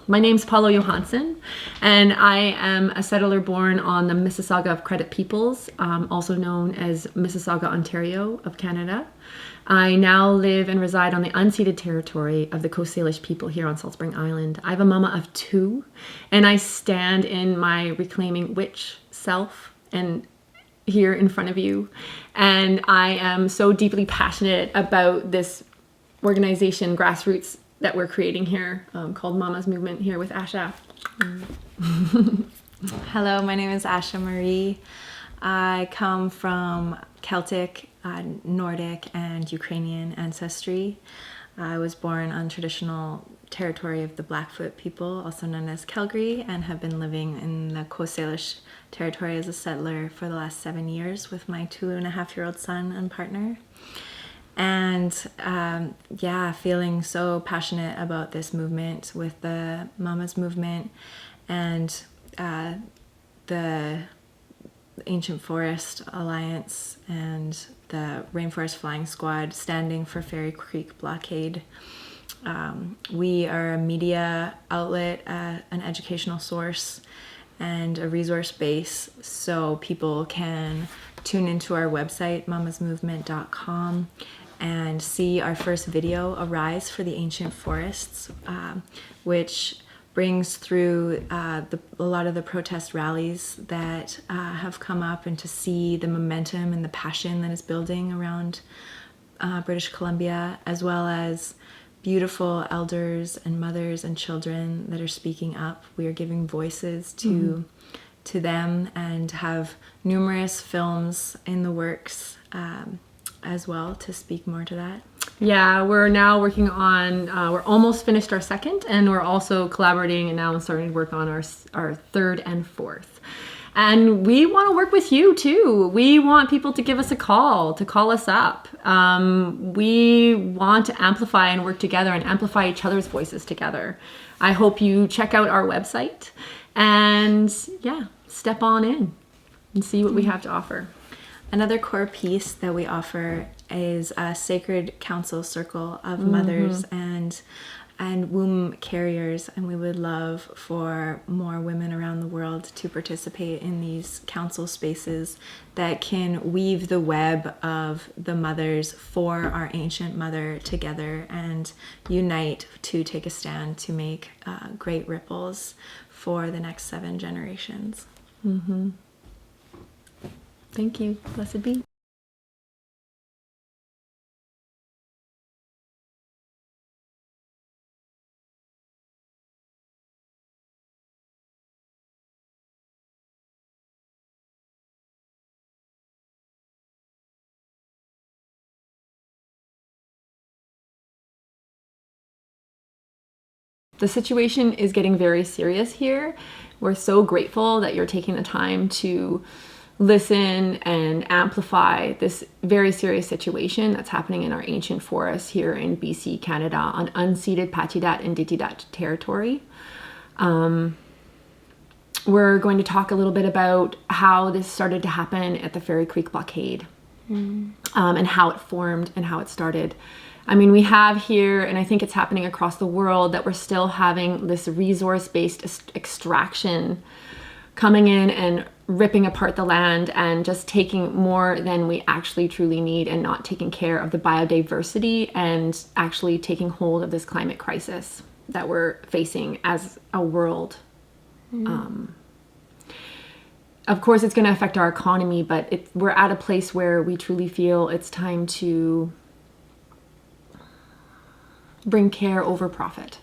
My name's Paula Johansson, and I am a settler born on the Mississauga of Credit Peoples, also known as Mississauga, Ontario of Canada. I now live and reside on the unceded territory of the Coast Salish people here on Salt Spring Island. I have a mama of 2, and I stand in my reclaiming witch self and here in front of you. And I am so deeply passionate about this organization, grassroots, that we're creating here, called Mama's Movement here with Asha. Hello, my name is Asha Marie. I come from Celtic, Nordic, and Ukrainian ancestry. I was born on traditional territory of the Blackfoot people, also known as Calgary, and have been living in the Coast Salish territory as a settler for the last 7 years with my 2.5-year-old son and partner. And feeling so passionate about this movement with the Mama's Movement and the Ancient Forest Alliance and the Rainforest Flying Squad standing for Fairy Creek Blockade. We are a media outlet, an educational source, and a resource base so people can tune into our website, mamasmovement.com, and see our first video, Arise for the Ancient Forests, which brings through a lot of the protest rallies that have come up, and to see the momentum and the passion that is building around British Columbia, as well as beautiful elders and mothers and children that are speaking up. We are giving voices to them, and have numerous films in the works as well to speak more to that. Yeah, we're now working on, we're almost finished our second, and we're also collaborating and now starting to work on our third and fourth. And we want to work with you too. We want people to give us a call, to call us up. We want to amplify and work together and amplify each other's voices together. I hope you check out our website and step on in and see what we have to offer. Another core piece that we offer is a sacred council circle of mothers and womb carriers, and we would love for more women around the world to participate in these council spaces that can weave the web of the mothers for our ancient mother together and unite to take a stand to make great ripples for the next 7 generations. Thank you. Blessed be. The situation is getting very serious here. We're so grateful that you're taking the time to listen and amplify this very serious situation that's happening in our ancient forests here in BC, Canada, on unceded Pacheedaht and Dididat territory. We're going to talk a little bit about how this started to happen at the Fairy Creek Blockade, and how it formed and how it started. I mean, we have here, and I think it's happening across the world, that we're still having this resource-based extraction coming in and ripping apart the land and just taking more than we actually truly need, and not taking care of the biodiversity and actually taking hold of this climate crisis that we're facing as a world. Of course, it's going to affect our economy, but we're at a place where we truly feel it's time to bring care over profit.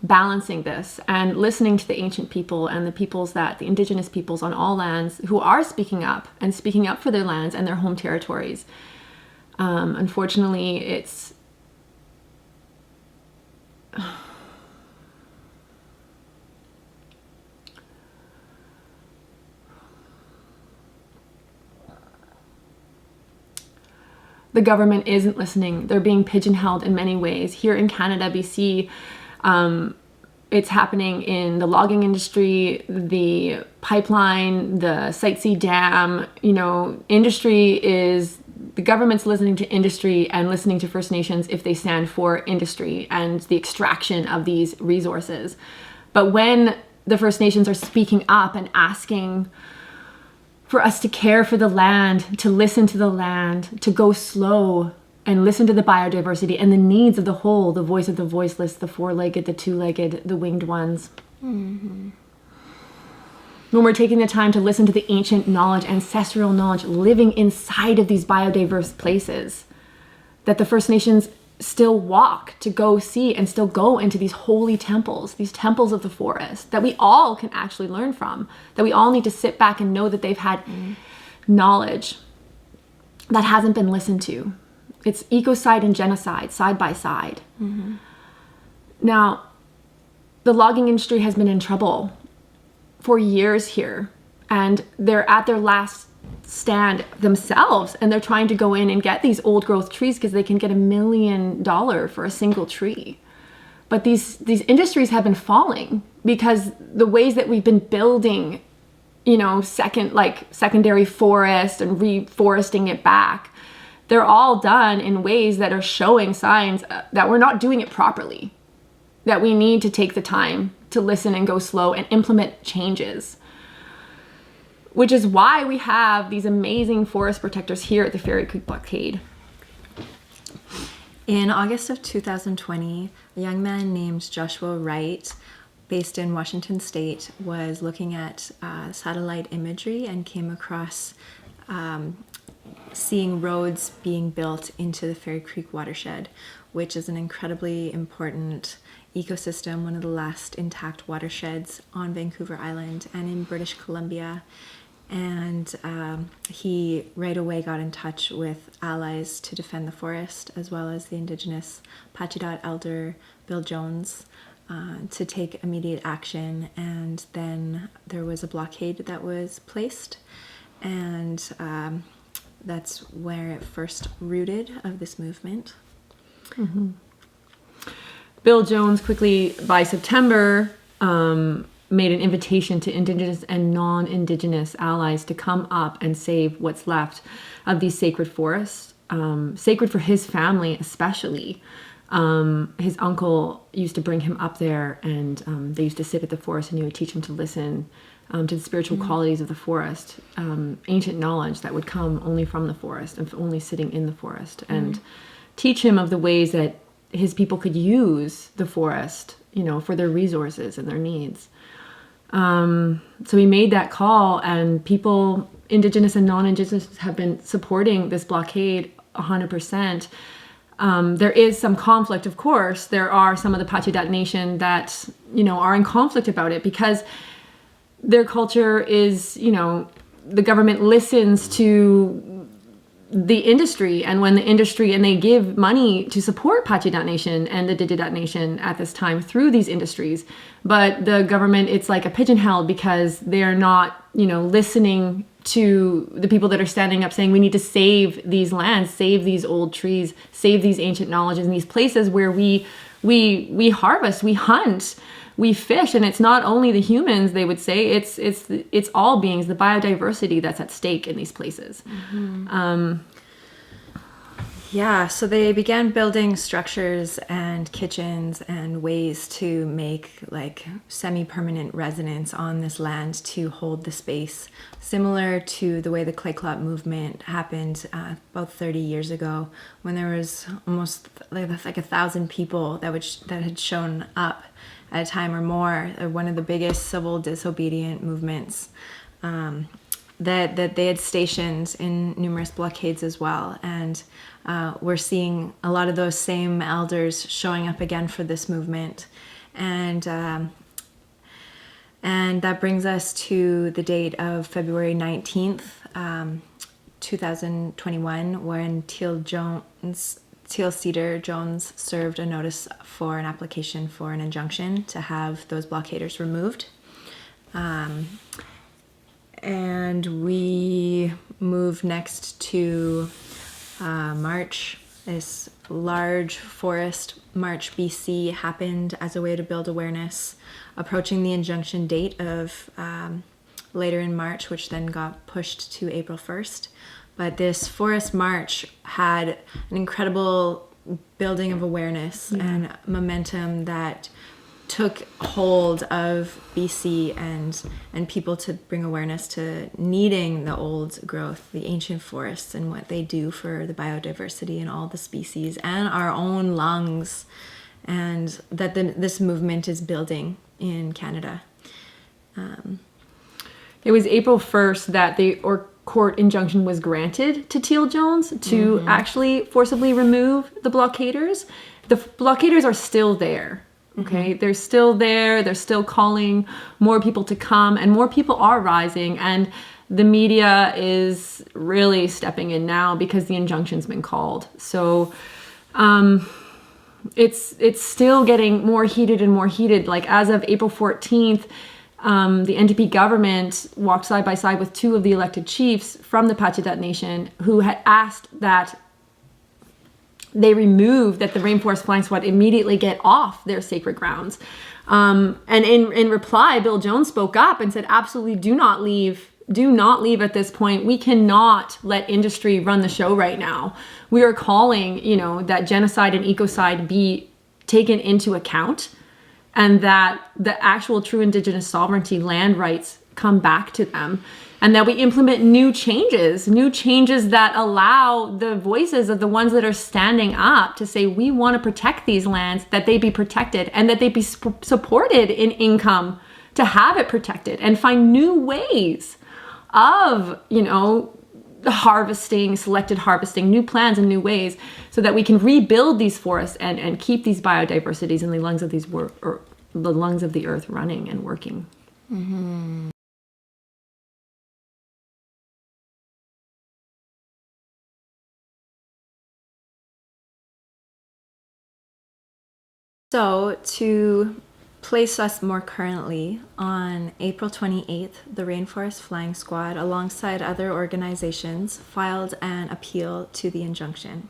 Balancing this and listening to the ancient people and the Indigenous peoples on all lands who are speaking up for their lands and their home territories. Unfortunately, it's the government isn't listening. They're being pigeonholed in many ways. Here in Canada, BC, it's happening in the logging industry, the pipeline, the Site C dam. Industry is the government's listening to industry and listening to First Nations if they stand for industry and the extraction of these resources. But when the First Nations are speaking up and asking for us to care for the land, to listen to the land, to go slow and listen to the biodiversity and the needs of the whole, the voice of the voiceless, the four-legged, the two-legged, the winged ones. Mm-hmm. When we're taking the time to listen to the ancient knowledge, ancestral knowledge, living inside of these biodiverse places that the First Nations still walk to go see and still go into these holy temples, these temples of the forest that we all can actually learn from, that we all need to sit back and know that they've had knowledge that hasn't been listened to. It's ecocide and genocide, side by side. Mm-hmm. Now, the logging industry has been in trouble for years here, and they're at their last stand themselves, and they're trying to go in and get these old growth trees because they can get $1 million for a single tree. But these industries have been falling because the ways that we've been building, secondary forest and reforesting it back, they're all done in ways that are showing signs that we're not doing it properly, that we need to take the time to listen and go slow and implement changes. Which is why we have these amazing forest protectors here at the Fairy Creek Blockade. In August of 2020, a young man named Joshua Wright, based in Washington State, was looking at satellite imagery and came across seeing roads being built into the Fairy Creek watershed, which is an incredibly important ecosystem, one of the last intact watersheds on Vancouver Island and in British Columbia. And he right away got in touch with allies to defend the forest, as well as the Indigenous Pachidat elder Bill Jones, to take immediate action. And then there was a blockade that was placed, and that's where it first rooted of this movement. Mm-hmm. Bill Jones quickly, by September, made an invitation to Indigenous and non-Indigenous allies to come up and save what's left of these sacred forests, sacred for his family especially. His uncle used to bring him up there, and they used to sit at the forest, and he would teach him to listen to the spiritual qualities of the forest, ancient knowledge that would come only from the forest and only sitting in the forest, and teach him of the ways that his people could use the forest, for their resources and their needs. So he made that call, and people, Indigenous and non-Indigenous, have been supporting this blockade 100%. There is some conflict, of course. There are some of the Pachidat Nation that, are in conflict about it because their culture is, the government listens to the industry, and when the industry, and they give money to support Pachidat Nation and the Dididat Nation at this time through these industries, but the government, it's like a pigeonhole because they're not, listening to the people that are standing up saying we need to save these lands, save these old trees, save these ancient knowledges in these places where we harvest, we hunt, we fish, and it's not only the humans, they would say, it's all beings, the biodiversity that's at stake in these places. Mm-hmm. So they began building structures and kitchens and ways to make like semi-permanent residence on this land to hold the space, similar to the way the clay clot movement happened about 30 years ago, when there was almost like 1,000 people that had shown up at a time or more. One of the biggest civil disobedient movements that they had stationed in numerous blockades as well. And we're seeing a lot of those same elders showing up again for this movement. And that brings us to the date of February 19th, 2021, when Teal Cedar Jones served a notice for an application for an injunction to have those blockaders removed. And we move next to March. This large forest march BC happened as a way to build awareness, approaching the injunction date of later in March, which then got pushed to April 1st. But this forest march had an incredible building of awareness and momentum that took hold of BC and people to bring awareness to needing the old growth, the ancient forests, and what they do for the biodiversity and all the species and our own lungs, and that this movement is building in Canada. It was April 1st that the court injunction was granted to Teal Jones to actually forcibly remove the blockaders. The blockaders are still there. Okay, they're still there. They're still calling more people to come, and more people are rising. And the media is really stepping in now because the injunction's been called. So it's still getting more heated and more heated. Like as of April 14th, the NDP government walked side by side with two of the elected chiefs from the Pacheedaht Nation who had asked that they remove that the Rainforest Flying Squad immediately get off their sacred grounds. And in reply, Bill Jones spoke up and said, absolutely do not leave. Do not leave at this point. We cannot let industry run the show right now. We are calling, that genocide and ecocide be taken into account, and that the actual true Indigenous sovereignty land rights come back to them, and that we implement new changes that allow the voices of the ones that are standing up to say, we want to protect these lands, that they be protected, and that they be supported in income to have it protected, and find new ways of, selected harvesting, new plans and new ways, so that we can rebuild these forests and keep these biodiversities in the lungs of the lungs of the earth running and working. Mm-hmm. So to place us more currently, on April 28th, the Rainforest Flying Squad, alongside other organizations, filed an appeal to the injunction.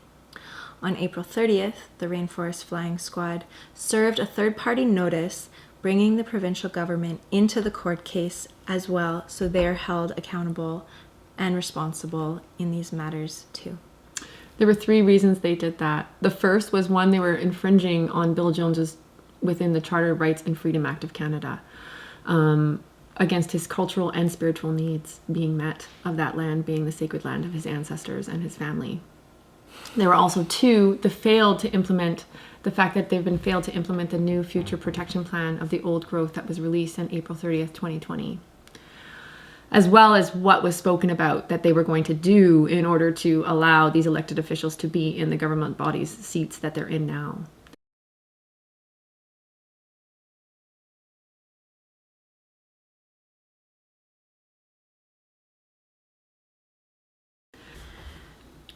On April 30th, the Rainforest Flying Squad served a third-party notice bringing the provincial government into the court case as well, so they're held accountable and responsible in these matters too. There were three reasons they did that. The first was, one, they were infringing on Bill Jones's within the Charter Rights and Freedom Act of Canada, against his cultural and spiritual needs being met of that land being the sacred land of his ancestors and his family. There were also two, the fact that they've been failed to implement the new future protection plan of the old growth that was released on April 30th, 2020. As well as what was spoken about that they were going to do in order to allow these elected officials to be in the government bodies' seats that they're in now.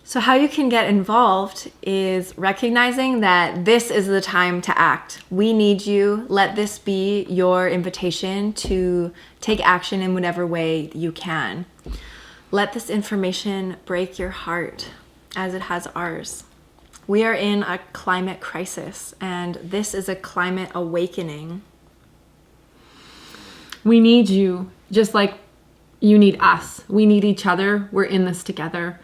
So how you can get involved is recognizing that this is the time to act. We need you. Let this be your invitation to take action in whatever way you can. Let this information break your heart as it has ours. We are in a climate crisis, and this is a climate awakening. We need you, just like you need us. We need each other. We're in this together.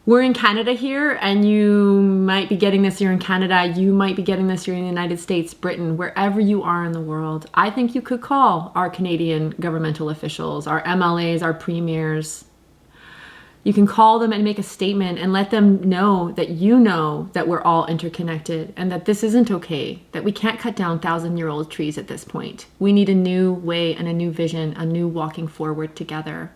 We're in Canada here, and you might be getting this here in Canada. You might be getting this here in the United States, Britain, wherever you are in the world. I think you could call our Canadian governmental officials, our MLAs, our premiers. You can call them and make a statement and let them know that we're all interconnected and that this isn't okay, that we can't cut down 1,000-year-old trees at this point. We need a new way and a new vision, a new walking forward together.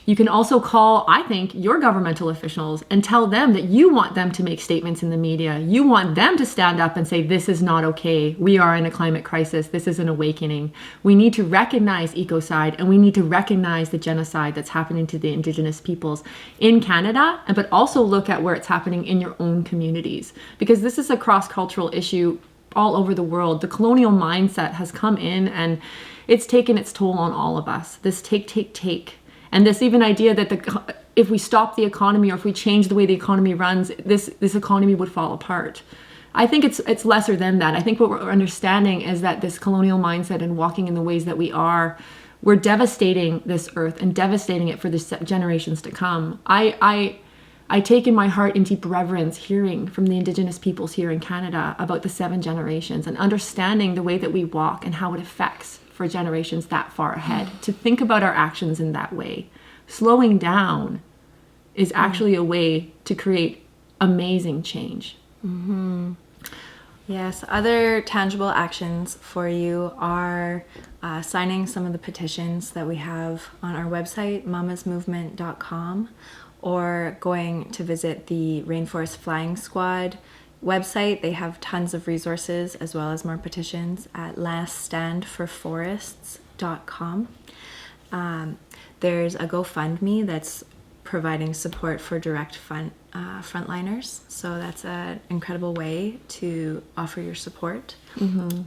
You can also call, I think, your governmental officials and tell them that you want them to make statements in the media. You want them to stand up and say, this is not okay. We are in a climate crisis. This is an awakening. We need to recognize ecocide, and we need to recognize the genocide that's happening to the Indigenous peoples in Canada, but also look at where it's happening in your own communities, because this is a cross-cultural issue all over the world. The colonial mindset has come in, and it's taken its toll on all of us. This take. And this even idea that if we stop the economy, or if we change the way the economy runs, this economy would fall apart. I think it's lesser than that. I think what we're understanding is that this colonial mindset and walking in the ways that we are, we're devastating this earth and devastating it for the generations to come. I take in my heart in deep reverence hearing from the Indigenous peoples here in Canada about the 7 generations and understanding the way that we walk and how it affects for generations that far ahead. To think about our actions in that way. Slowing down is actually a way to create amazing change. Yes, other tangible actions for you are signing some of the petitions that we have on our website, mamasmovement.com, or going to visit the Rainforest Flying Squad website. They have tons of resources as well as more petitions at laststandforforests.com. There's a GoFundMe that's providing support for direct frontliners. So that's an incredible way to offer your support.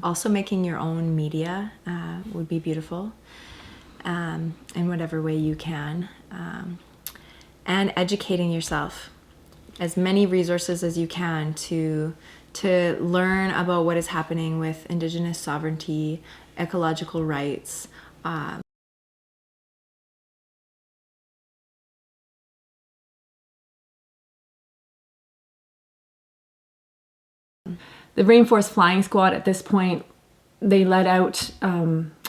Also making your own media would be beautiful in whatever way you can. And educating yourself. As many resources as you can to learn about what is happening with Indigenous sovereignty, ecological rights. The Rainforest Flying Squad at this point, they let out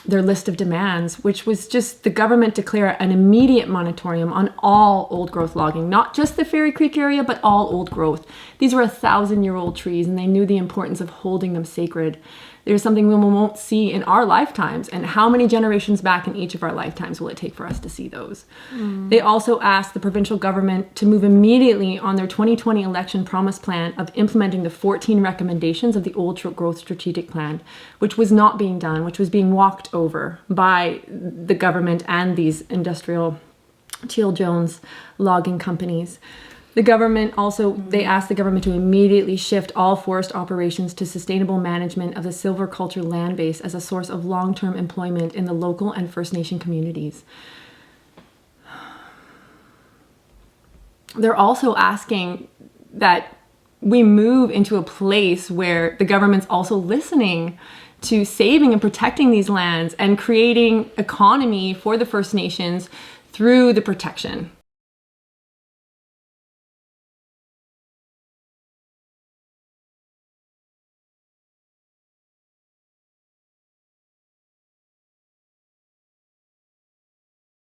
their list of demands, which was just the government declare an immediate moratorium on all old growth logging, not just the Fairy Creek area, but all old growth. These were 1,000-year-old trees, and they knew the importance of holding them sacred. There's something we won't see in our lifetimes, and how many generations back in each of our lifetimes will it take for us to see those? They also asked the provincial government to move immediately on their 2020 election promise plan of implementing the 14 recommendations of the Old Growth Strategic Plan, which was not being done, which was being walked over by the government and these industrial Teal Jones logging companies. The government also, they asked the government to immediately shift all forest operations to sustainable management of the silviculture land base as a source of long-term employment in the local and First Nation communities. They're also asking that we move into a place where the government's also listening to saving and protecting these lands and creating economy for the First Nations through the protection